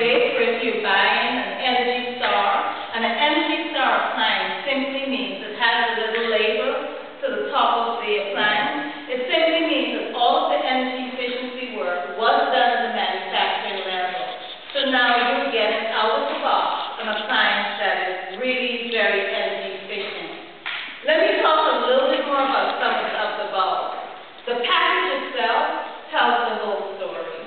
rate, or if you're buying an Energy Star, and an Energy Star appliance simply means it has a little label to the top of the appliance. It simply means that all of the energy efficiency work was done at the manufacturing level. So now you're getting out of the box an appliance that is really very energy efficient. Let me talk a little bit more about some of the bulbs. The package itself tells the whole story.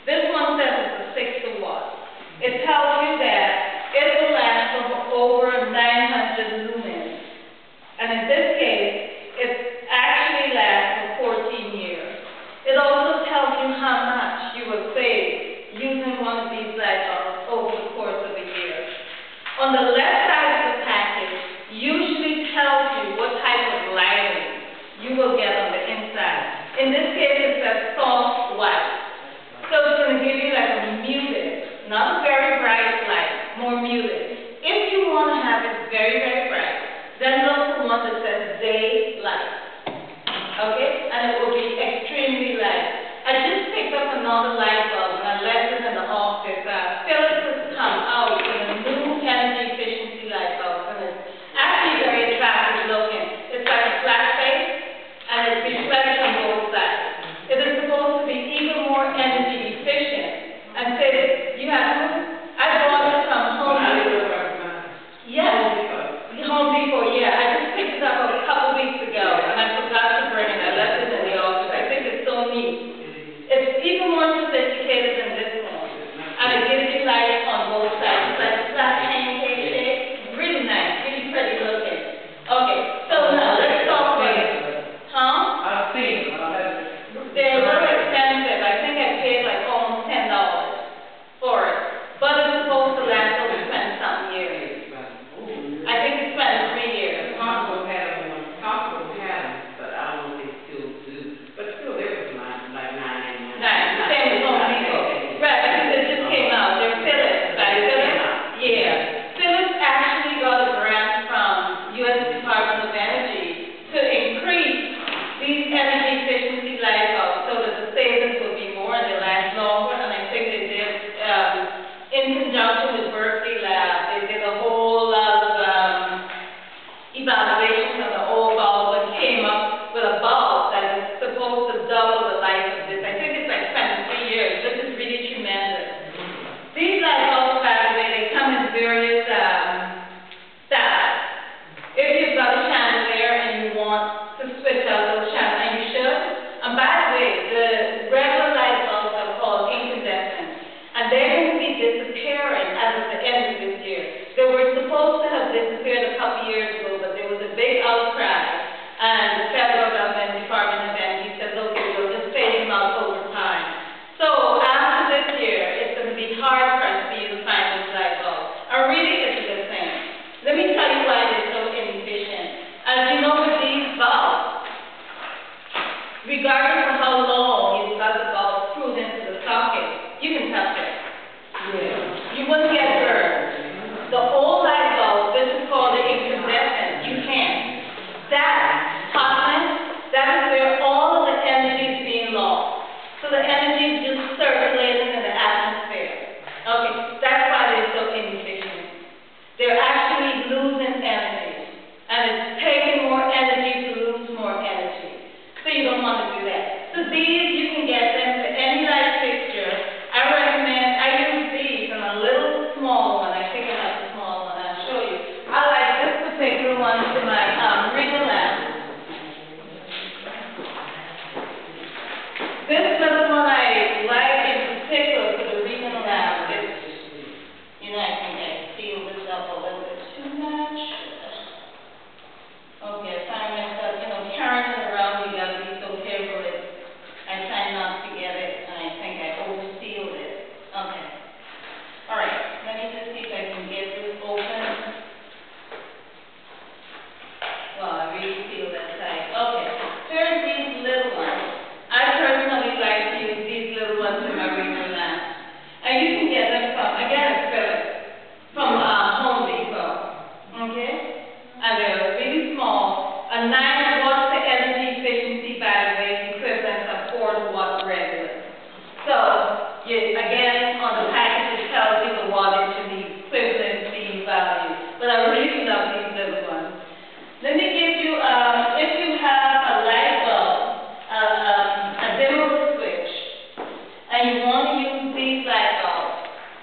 This one says it's a 60 watt. It tells you that it will last for over 900 lumens. And in this case, it actually lasts for 14 years. It also tells you how much you will save using one of these light bulbs over the course of a year. On the left side of the package usually tells you what type of lighting you will get on the inside. In this case, it says soft white. So it's going to give you like a muted, not a very bright light, more muted. If you want to have it very, very bright, then look for one that says day light. Okay? And it will be extremely light. I just picked up another light bulb and I left it in the office. Phyllis has come out with a new energy efficiency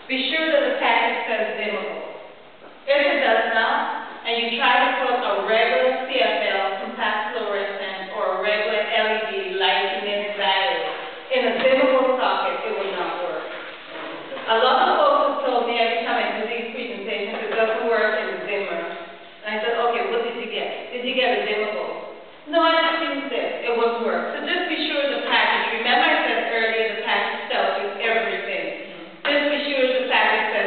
be sure that the package says dimmable. If it does not, and you try to put a regular CFL, compact fluorescent, or a regular LED light emitting battery in a dimmable socket, it will not work. A lot of folks have told me every time I do these presentations, it doesn't work in the dimmer. And I said, okay, what did you get? Did you get a dimmable? No, I just used this. It wouldn't work. So just be sure the package, remember I said earlier the package tells you everything. Just be sure the package says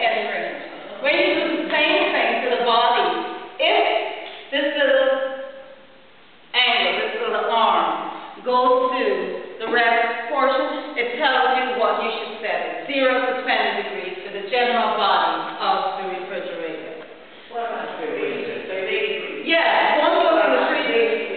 any range. When you do the same thing to the body, if this little angle, this little arm, goes to the rest portion, it tells you what you should set it. 0 to 20 degrees for the general body of the refrigerator. What about the freezer? The big freezer? Yeah, one goes in the freezer.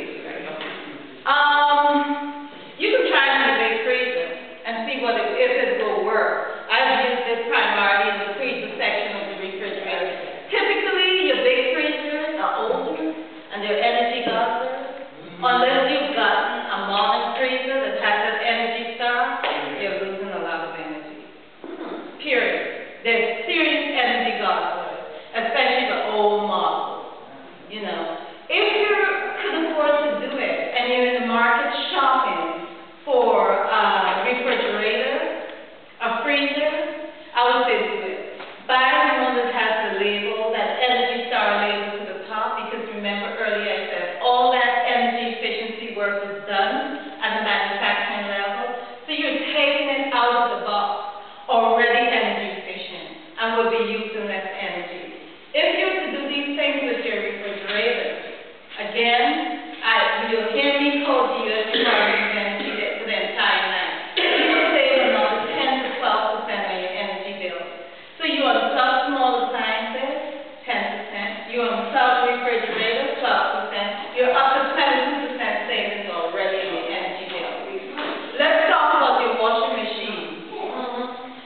You can try it in the big freezer and see if it will work. I've used it primarily in the freezer section of the refrigerator. Typically, your big freezers are older and they're energy gobblers. Unless you've gotten a modern freezer that has an Energy Star, you're losing a lot of energy. Period. They're serious energy gobblers, especially the old models. You know, if you can afford to do it and you're in the market shopping for a refrigerator, a freezer, I would say do it. Buy one that has the label, that Energy Star label to the top, because remember earlier I said all that energy efficiency work was done at the manufacturing level. So you're taking it out of the box already energy efficient and will be using less energy. If you were to do these things with your refrigerator, again, you'll hear me quote the U.S. Department of Energy for the entire night. You will save another 10 to 12% on your energy bill. So you unplug small appliances, 10%. You unplug refrigerator, 12%. You're up to 22% savings already on your energy bill. Let's talk about your washing machine.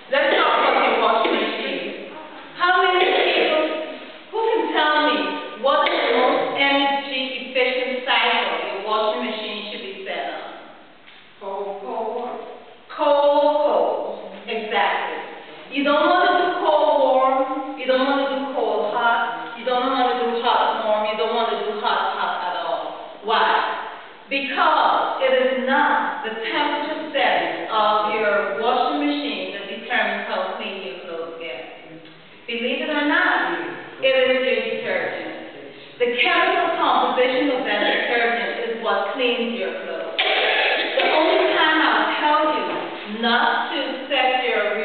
Let's talk about your washing machine. How many people, who can tell me what is the most energy efficient cycle your washing machine should be set on? Cold. Exactly. You don't want to do cold warm. You don't want to do cold hot. You don't want to do hot warm. You don't want to do hot at all. Why? Because it is not the temperature setting of your washing machine that determines how clean your clothes get. Believe it or not, it is your detergent. The chemical composition of that detergent is what cleans your clothes. The only time I'll tell you not to set your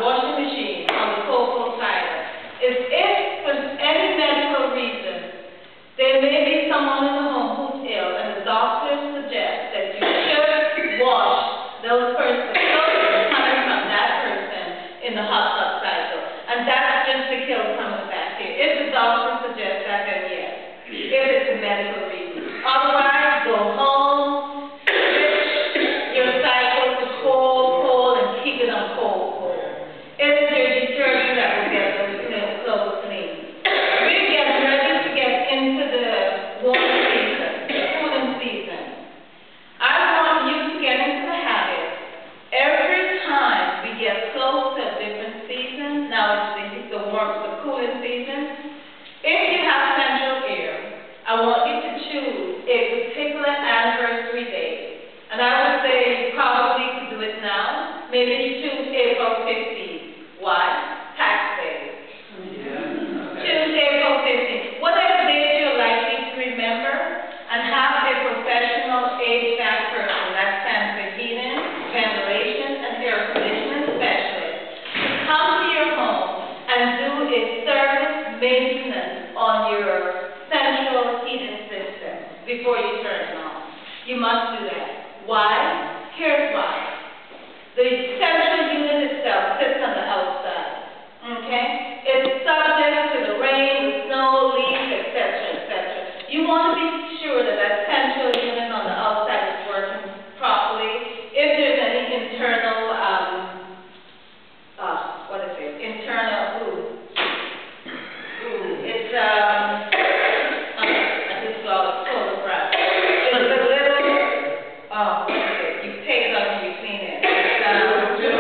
washing machine on the cold side is if, for any medical reason, there may be someone in the home who's ill and the doctor suggests that you should wash those persons' clothes coming from that person in the hot cycle. And that's just to kill some of the bacteria. If the doctor suggests that, then yes. If it's a medical reason. Otherwise, go home, switch your cycle to cold, and keep it on cold. It's your detergent that will get those clothes clean. We're getting ready to get into the warm season, the cooling season. I want you to get into the habit. Every time we get close to a different season, now it's the cooling season, if you have central air, I want you to choose a particular anniversary date. And I would say you probably could do it now. Maybe you choose April 15th. Why? Tax day. Choose April 15th. Whatever date you're likely to remember, and have a professional HVAC person, that stands for heating, ventilation, and air conditioning specialist, to come to your home and do a service maintenance on your central heating system before you turn it on. You must do that. Why? Here's why. The central unit itself sits on the outside. Okay? It's subject to the rain, the snow, leaves, etc. You want to be sure that that central unit on the outside is working properly. If there's any internal, it's, I just saw it, solar press. It's a little, you take it up and you clean it. It's,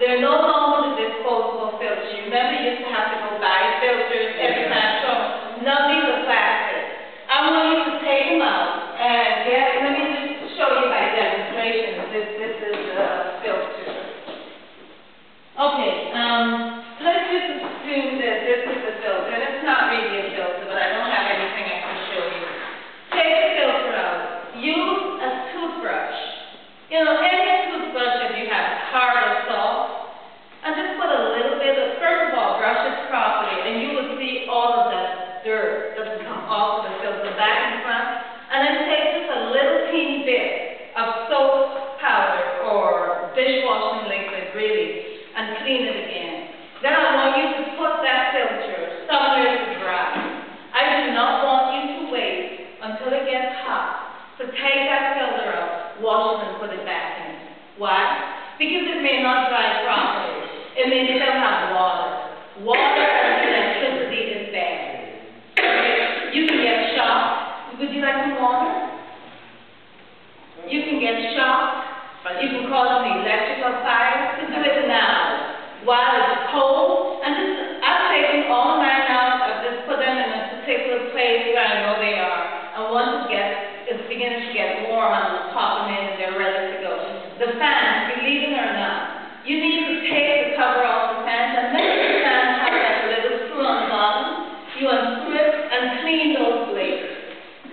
They're no longer the disposable filters. You remember you used to have to go buy filters every time. So none of these are plastic. I want you to take them out and let me just show you by demonstration. This is a filter. Okay, let's just assume that this is a filter, and it's not really a filter, but I don't have anything I can show you. Take the filter out. Use a toothbrush. You know, any toothbrush that you have, hard or soft, and just put a little bit of, first of all, brush it properly, and you will see all of that dirt that will come off of the filter back and front, and then take just a little teeny bit of soap powder or dishwashing liquid, really, and clean it again. Then I want you to put that filter somewhere to dry. I do not want you to wait until it gets hot to take that filter out, wash it, and put it back in. Why? Because it may not dry properly. It may still have water. Water and electricity is bad. You can get shocked. Would you like some water? You can get shocked. You can cause an electrical fire. To do it now while it's cold. And just, I've taken all mine out. I've just put them in a particular place where I know they are. And once it's beginning to get warm, I'm going to pop them in and they're ready to go. The fans, believe it or not, you need to take the cover off the fans, and many of the fans have that little screw on the bottom. You unscrew it and clean those blades.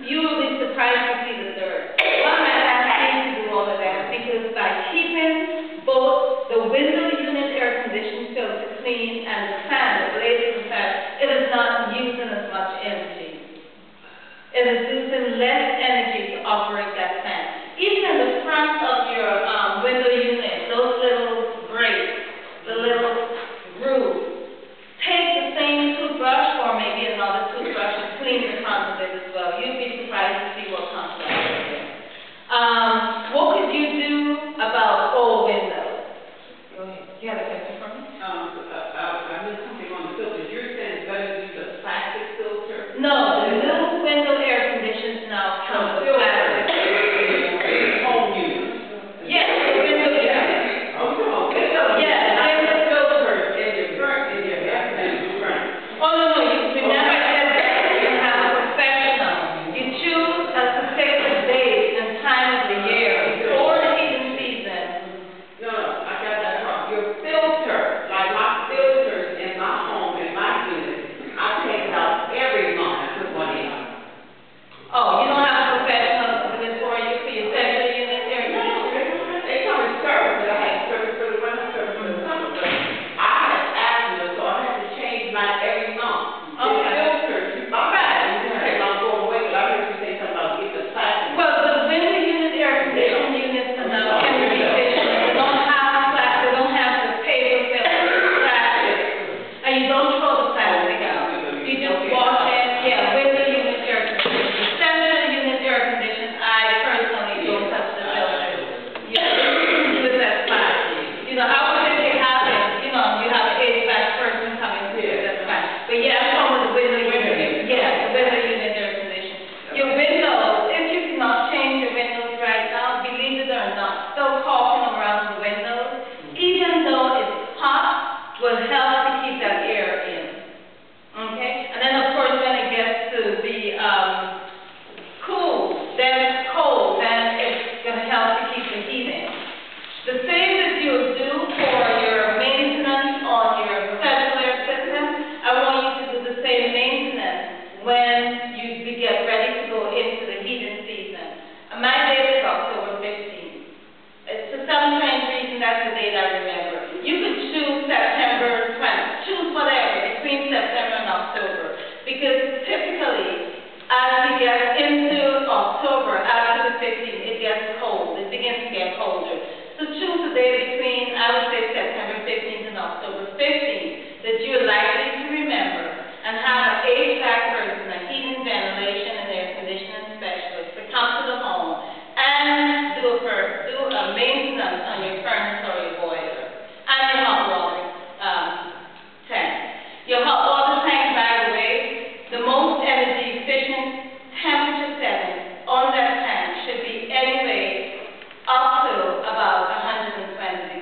You will be surprised to see the dirt. Why am I asking you to do all of that? Because by keeping both the window unit air conditioning filter clean and the fan, the blades of the fan, it is not using as much energy. It is using less energy to operate that fan. Even in the front of your window unit, those little grates, the little grooves, take the same toothbrush or maybe another toothbrush and clean the front of it as well. You'd be surprised to see what comes out of it. What could you do about old windows? Go ahead. Do you have a question for me? I missed something on the filter. You're saying it's better to use a plastic filter? No, the new window air conditioners now come with plastic. Home use. Yes, the window unit. Oh, come on. Window. Yeah, I have a filter in your bathroom. Oh, no, you remember I said that you can have a professional. You choose a particular date and time of the year before the heating season. No, I got that wrong. Your filter, like my filters in my home, in my unit, I take it out every month and put one in. Oh, you don't have a professional to do it for you for your central unit air conditioner? They come in service, but I had service for the winter, service for the summer. But I had asthma, so I had to change mine every month. Okay. The filters, all right, you can say I'm going away, but I heard you say something about get the plastic. Well, the window unit air conditioning units are now energy efficient. They don't have plastic, they don't have the paper filter, plastic. And you don't throw the plastic out. You just wash it. Yeah, window unit air conditioning. Central unit air conditioning, I personally don't touch the filter. Yeah, you do it as fine. You know, I would think you have it, you know, you have an HVAC person coming through, that's fine. But yeah, I'm talking with the window unit. Yeah, the window unit air conditioning. Your windows, if you cannot change your windows right now, believe it or not, still caulking around the windows, even though it's hot, will help to keep that air in. Okay? And then of course when it gets to be cool, then it's cold, then it's going to help to keep the heat in. The same that you'll do for your maintenance on your cellular system, I want you to do the same maintenance when you get ready to go into the heating season. And my date is October 15th. It's for some strange reason, that's the date I remember. You could choose September 20th, choose whatever, between September and October. Because typically, as we get into October, after the 15th, it gets cold. It begins to get colder. So choose a day between, I would say, September 15th and October 15th that you're likely to remember, and have an HVAC person, a heating, ventilation, and air conditioning specialist to come to the home and do a maintenance on your furnace or your boiler and your hot water tank. Your hot water tank, by the way, the most energy efficient temperature setting on that tank should be anyway up to about 120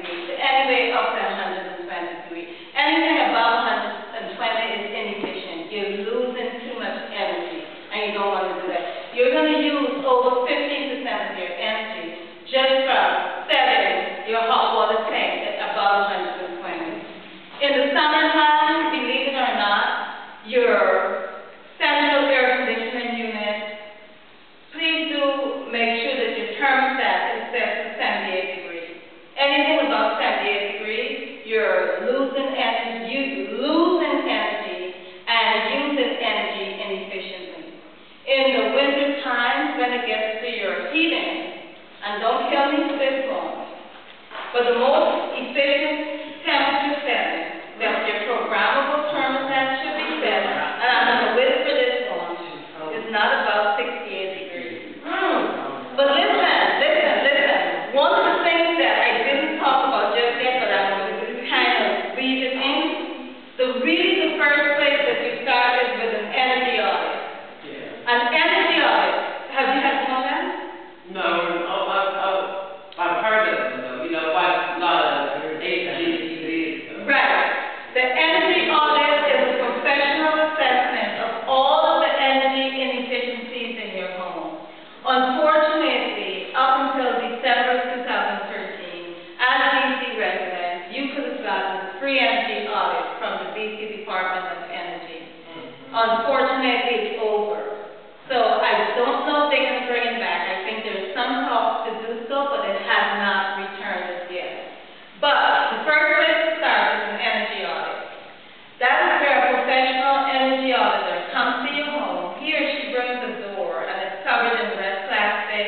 But the most efficient temperature setting, that your programmable thermostat should be set, and I'm going to whisper this one, it's not about 68 degrees. But listen. One of the things that I didn't talk about just yet, but I'm going to kind of weave it in, the first place that you start is with an energy audit. An energy audit. Have you had one of them? No, I've heard of them though. You know, quite a lot of HGTV. Right. The energy audit is a professional assessment of all of the energy inefficiencies in your home. Unfortunately, up until December 2013, as a DC resident, you could have gotten free energy audit from the DC Department of Energy. Unfortunately, it's over. So I don't know if they're going to bring it back. I think there's some talk to do so, but it has not returned as yet. But the first place to start is an energy audit. That is where a professional energy auditor comes to your home. He or she brings a door, and it's covered in red plastic.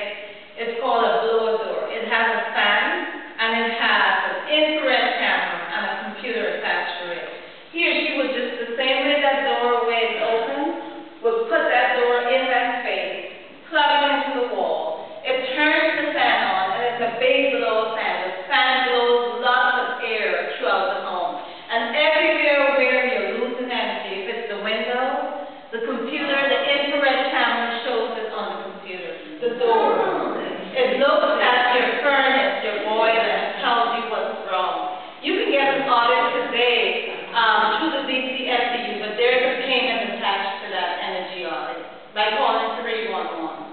It's called a blower door. It has a fan, and it has an infrared camera and a computer attached to it. He or she would just, the same way that doorway is open, would put that door in that space, plug it into the wall. It turns the fan on, and it's a big blow fan. The fan blows lots of air throughout the home. And everywhere where you're losing energy, if it's the window, the computer, the infrared camera shows it on the computer. The door. It looks at your furnace, your boiler, and tells you what's wrong. You can get an audit today through the DCFDU, but there's a payment attached to that energy audit, by calling 311.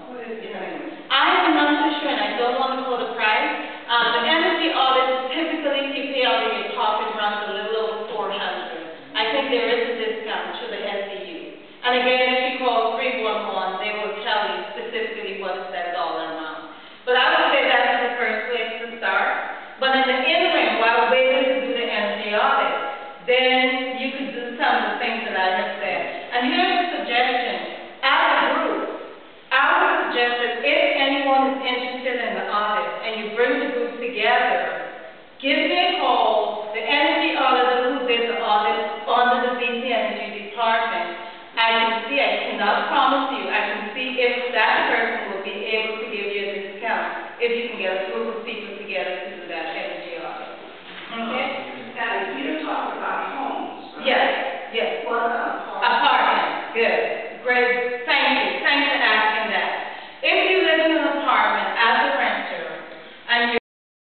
I'm not too sure, and I don't want to quote a price. The energy audit, typically, if you pay out of your pocket, runs a little over $400. I think there is a discount to the SDU. And again, if you call 311, they will tell you specifically what is that dollar amount. But I would say that's the first place to start. But in the interim, while waiting to do the energy audit, then you could do some of the things that I have said. And here's a suggestion. As a group, I would suggest that if anyone is interested in the audit and you bring the group together, give me a call. The energy auditor who did the audit under the DC Energy Department, I cannot promise you,